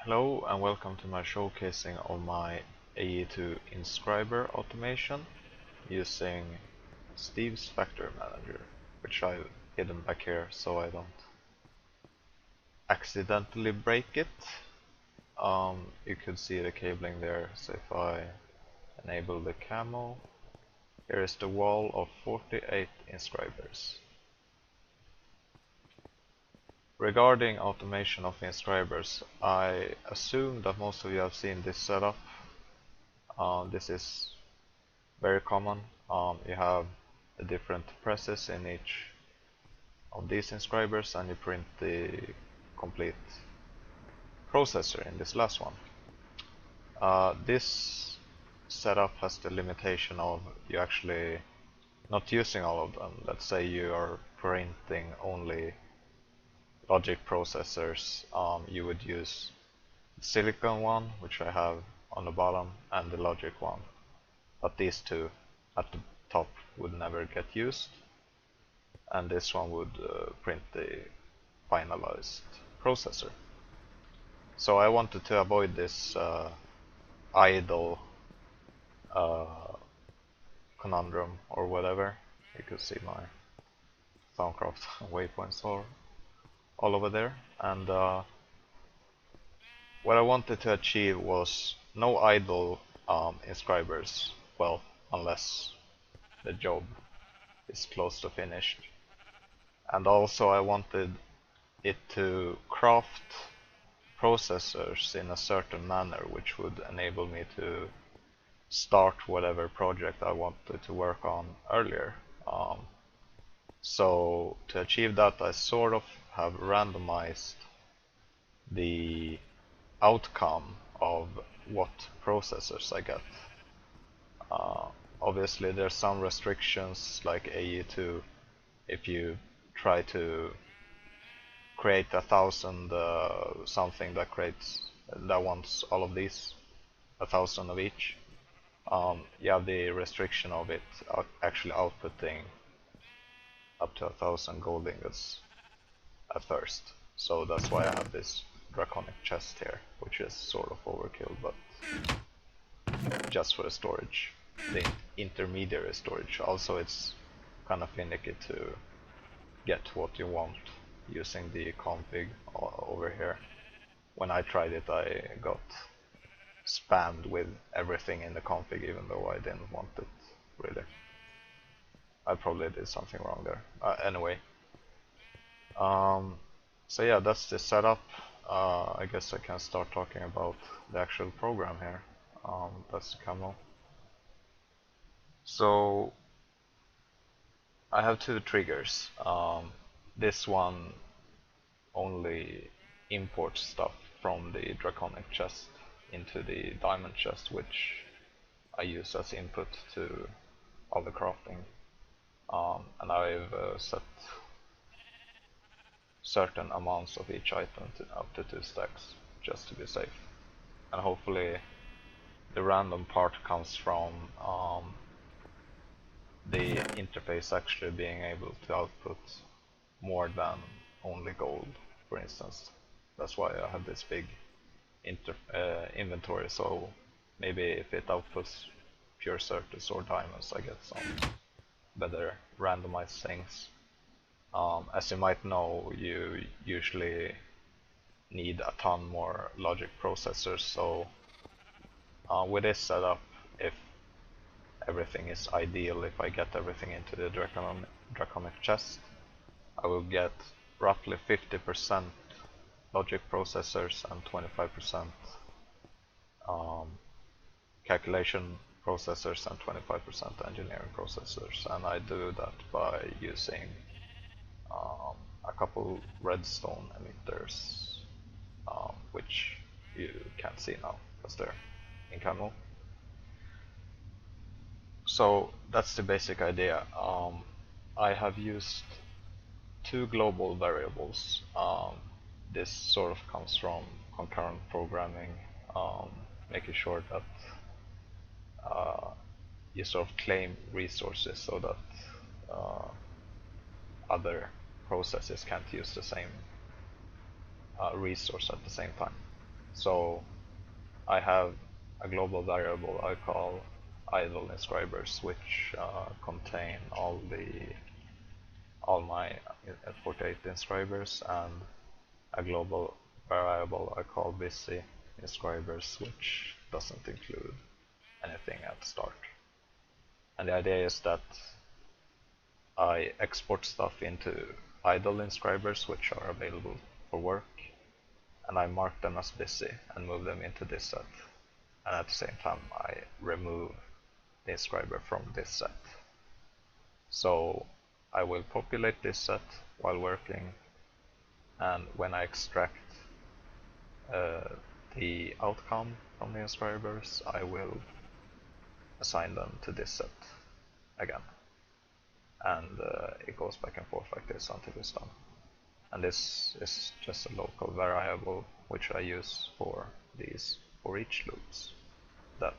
Hello and welcome to my showcasing of my AE2 inscriber automation using Steve's Factory Manager, which I've hidden back here so I don't accidentally break it. You could see the cabling there, so if I enable the camo, here is the wall of 48 inscribers. Regarding automation of inscribers, I assume that most of you have seen this setup. This is very common. You have the different presses in each of these inscribers and you print the complete processor in this last one. This setup has the limitation of you actually not using all of them. Let's say you are printing only logic processors, you would use the silicon one, which I have on the bottom, and the logic one. But these two at the top would never get used, and this one would print the finalized processor. So I wanted to avoid this idle conundrum or whatever. You could see my Soundcraft waypoints are all over there, and what I wanted to achieve was no idle inscribers, well, unless the job is close to finished. And also I wanted it to craft processors in a certain manner which would enable me to start whatever project I wanted to work on earlier. So to achieve that, I sort of have randomized the outcome of what processors I get. Obviously there's some restrictions like AE2. If you try to create 1,000 something that wants all of these, 1,000 of each, you have the restriction of it actually outputting up to 1,000 gold ingots at first. So that's why I have this draconic chest here, which is sort of overkill, but just for the storage, the intermediary storage. Also it's kind of finicky to get what you want using the config over here. When I tried it, I got spammed with everything in the config, even though I didn't want it really. I probably did something wrong there. Anyway, so yeah, that's the setup. I guess I can start talking about the actual program here. That's the camo. So I have two triggers. This one only imports stuff from the draconic chest into the diamond chest, which I use as input to all the crafting. And I've set certain amounts of each item to up to 2 stacks, just to be safe. And hopefully the random part comes from the interface actually being able to output more than only gold, for instance. That's why I have this big inventory, so maybe if it outputs pure certus or diamonds, I get some better randomized things. As you might know, you usually need a ton more logic processors, so with this setup, if everything is ideal, if I get everything into the draconic chest, I will get roughly 50% logic processors and 25% calculation processors and 25% engineering processors, and I do that by using a couple redstone emitters, which you can't see now because they're in camo. So that's the basic idea. I have used two global variables. This sort of comes from concurrent programming, making sure that you sort of claim resources so that other processes can't use the same resource at the same time. So I have a global variable I call idle inscribers, which contain all my 48 inscribers, and a global variable I call busy inscribers, which doesn't include anything at the start. And the idea is that I export stuff into idle inscribers, which are available for work, and I mark them as busy and move them into this set. And at the same time I remove the inscriber from this set. So I will populate this set while working, and when I extract the outcome from the inscribers, I will assign them to this set again. And it goes back and forth like this until it's done. And this is just a local variable which I use for these for each loops that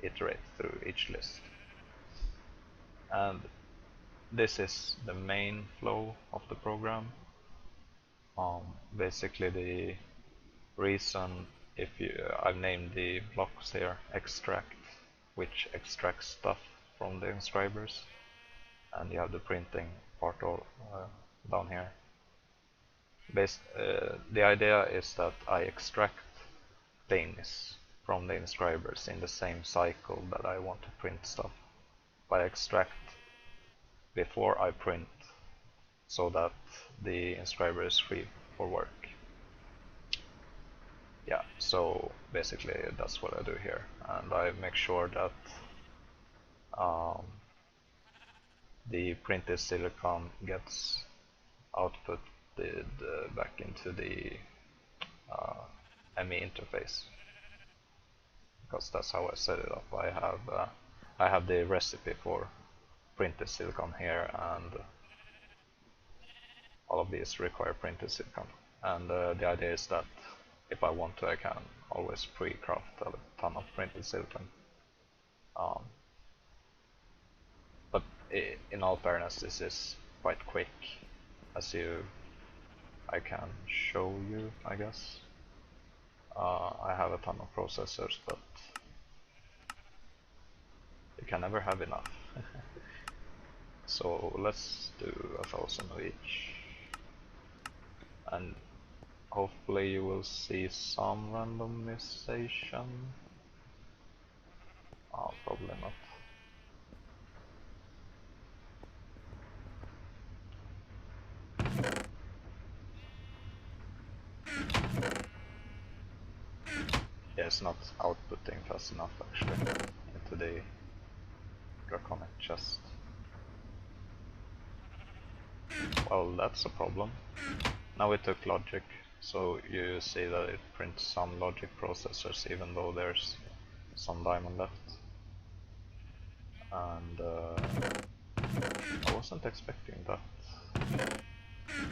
iterate through each list. And this is the main flow of the program. Basically the reason, I've named the blocks here extract, which extracts stuff from the inscribers, and you have the printing part all down here. The idea is that I extract things from the inscribers in the same cycle that I want to print stuff. But I extract before I print, so that the inscriber is free for work. Yeah, so basically that's what I do here, and I make sure that the printed silicon gets outputted back into the ME interface, because that's how I set it up. I have the recipe for printed silicon here, and all of these require printed silicon. And the idea is that if I want to, I can always pre-craft a ton of printed silicon. But in all fairness, this is quite quick, as I can show you, I guess. I have a ton of processors, but you can never have enough. So let's do 1,000 of each, and hopefully you will see some randomization. Probably not. Yeah, it's not outputting fast enough actually into the draconic chest. Well, that's a problem. Now we took logic, so you see that it prints some logic processors even though there's some diamond left. And I wasn't expecting that,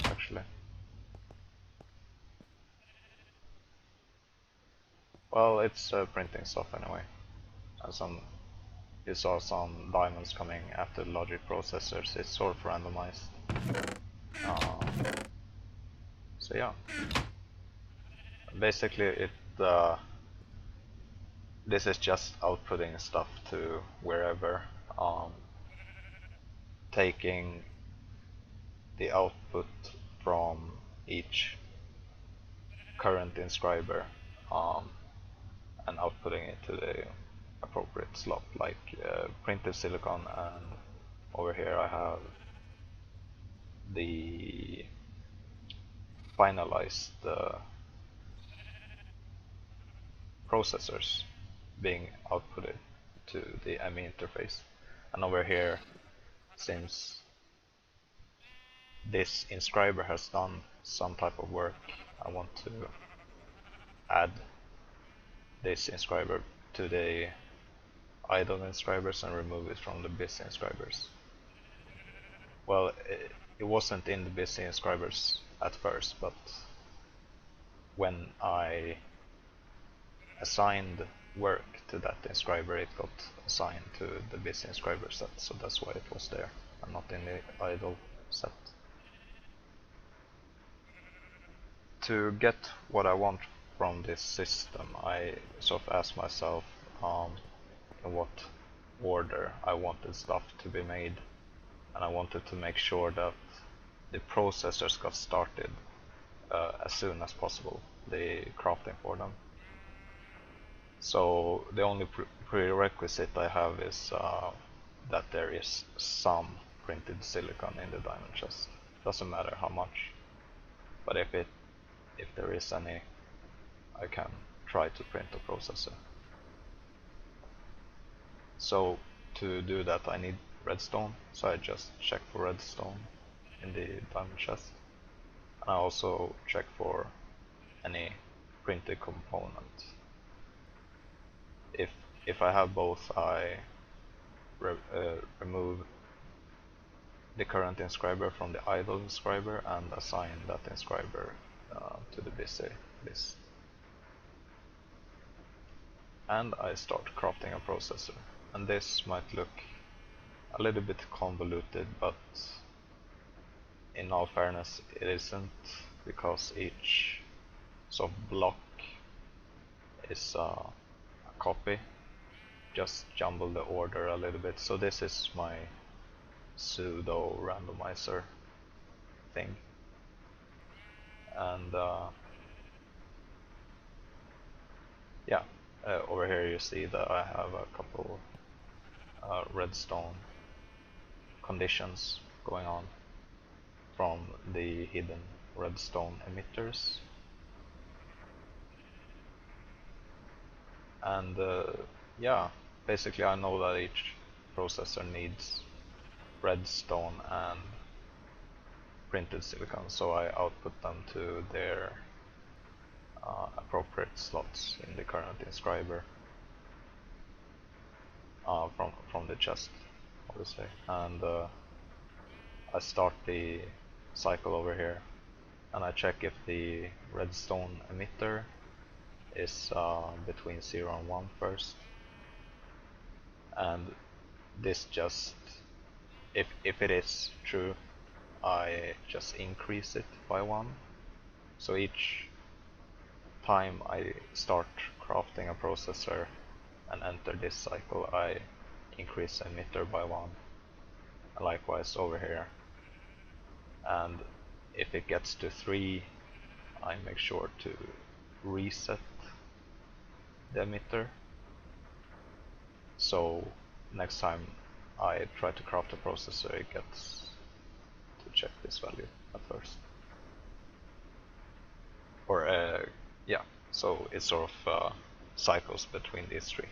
actually. Well, it's printing stuff anyway. And you saw some diamonds coming after the logic processors. It's sort of randomized. So yeah, basically this is just outputting stuff to wherever, taking the output from each current inscriber and outputting it to the appropriate slot, like printed silicon, and over here I have the finalized processors being outputted to the ME interface. And over here, since this inscriber has done some type of work, I want to add this inscriber to the idle inscribers and remove it from the busy inscribers. Well, it wasn't in the busy inscribers at first, but when I assigned work to that inscriber, it got assigned to the busy inscriber set, so that's why it was there and not in the idle set. To get what I want from this system, I sort of asked myself in what order I wanted stuff to be made, and I wanted to make sure that the processors got started as soon as possible, the crafting for them. So the only prerequisite I have is that there is some printed silicon in the diamond chest. Doesn't matter how much, but if there is any, I can try to print a processor. So to do that I need redstone, so I just check for redstone in the diamond chest, and I also check for any printed component. If I have both, I remove the current inscriber from the idle inscriber and assign that inscriber to the busy list. And I start crafting a processor. And this might look a little bit convoluted, but in all fairness it isn't, because each sort of block is a copy. Just jumble the order a little bit. So this is my pseudo randomizer thing, and yeah, over here you see that I have a couple redstone conditions going on from the hidden redstone emitters, and yeah, basically I know that each processor needs redstone and printed silicon, so I output them to their appropriate slots in the current inscriber from the chest, obviously, and I start the cycle over here, and I check if the redstone emitter is between 0 and 1 first, and this just, if it is true, I just increase it by 1. So each time I start crafting a processor and enter this cycle, I increase the emitter by 1. And likewise over here. And if it gets to 3, I make sure to reset the emitter. So next time I try to craft a processor, it gets to check this value at first. Or yeah, so it sort of cycles between these three.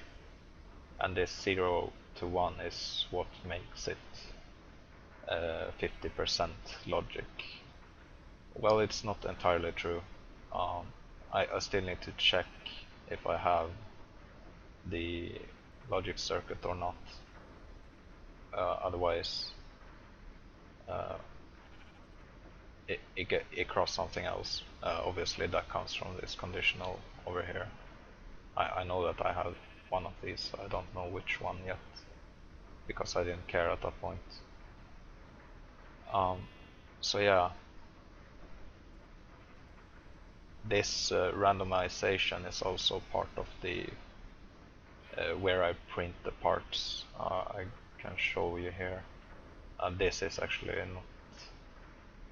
And this 0 to 1 is what makes it 50% logic. Well, it's not entirely true. I still need to check if I have the logic circuit or not. Otherwise, it crossed something else. Obviously, that comes from this conditional over here. I know that I have one of these. I don't know which one yet, because I didn't care at that point. So yeah, this randomization is also part of the where I print the parts. I can show you here. This is actually not,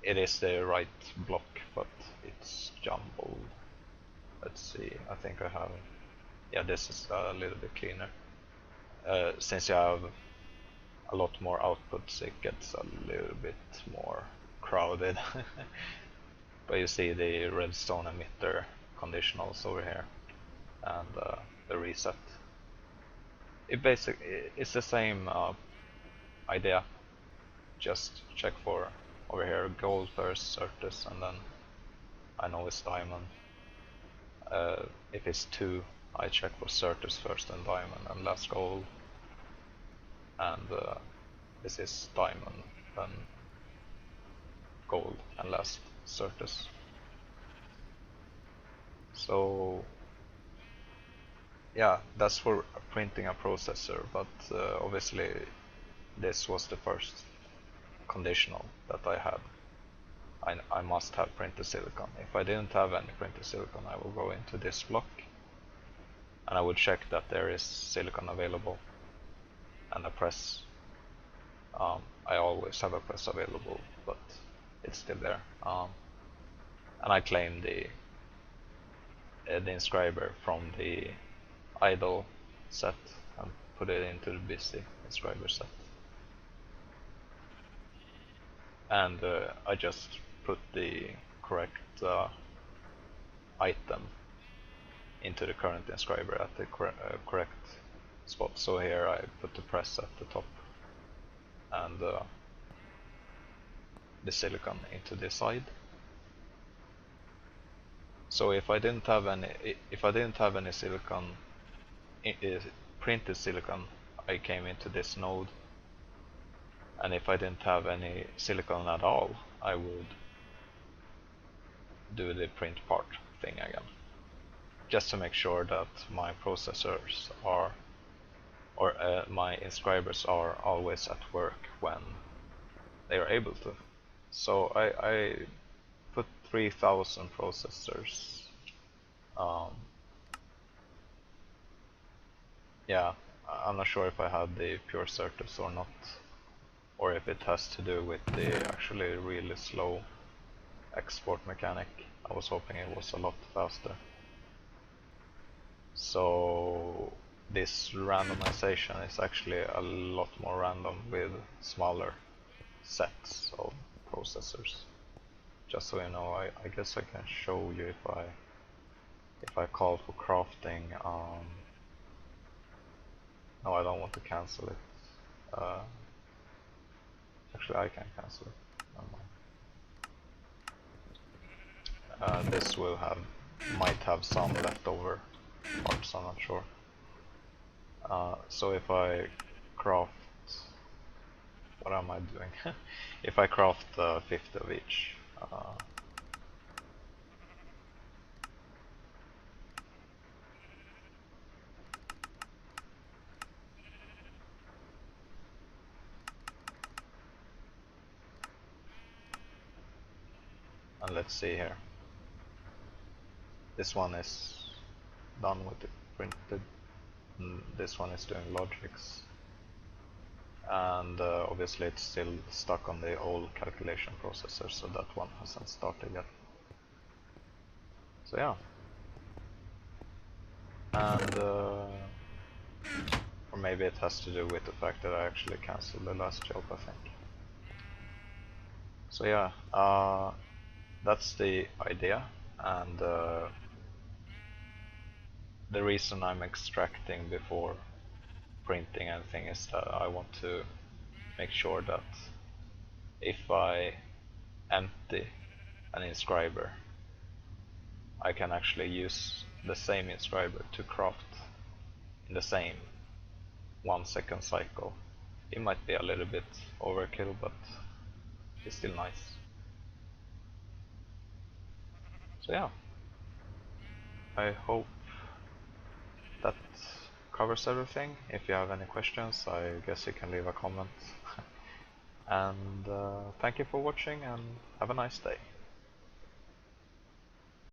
it is the right block, but it's jumbled. Let's see, I think I have, yeah, this is a little bit cleaner. Since you have a lot more outputs, it gets a little bit more crowded. But you see the redstone emitter conditionals over here, and the reset. It's the same idea. Just check for over here gold first, Certus, and then I know it's diamond. If it's 2, I check for Certus first and diamond and last gold. And this is diamond, then gold and last Certus. So yeah, that's for printing a processor, but obviously this was the first conditional that I had. I must have printed silicon. If I didn't have any printed silicon, I will go into this block and I will check that there is silicon available, and I press. I always have a press available, but it's still there. And I claim the inscriber from the idle set and put it into the busy inscriber set. And I just put the correct item into the current inscriber at the correct spot. So here I put the press at the top and the silicon into the side. So if I didn't have any silicon, printed silicon, I came into this node, and if I didn't have any silicon at all, I would do the print part thing again, just to make sure that my processors are, or my inscribers are always at work when they are able to. So I put 3000 processors. Yeah, I'm not sure if I had the pure Certus or not, or if it has to do with the actually really slow export mechanic. I was hoping it was a lot faster. So this randomization is actually a lot more random with smaller sets of processors. Just so you know, I guess I can show you if I call for crafting. No, I don't want to cancel it. Actually, I can cancel it. This might have some leftover parts, I'm not sure. So if I craft, what am I doing? If I craft 50 of each, and let's see here. This one is done with it printed. This one is doing logics, and obviously it's still stuck on the old calculation processor, so that one hasn't started yet. So yeah, and or maybe it has to do with the fact that I actually cancelled the last job, I think. So yeah, that's the idea, and the reason I'm extracting before printing anything is that I want to make sure that if I empty an inscriber, I can actually use the same inscriber to craft in the same 1 second cycle. It might be a little bit overkill, but it's still nice. So yeah, I hope that covers everything. If you have any questions, I guess you can leave a comment. And thank you for watching, and have a nice day.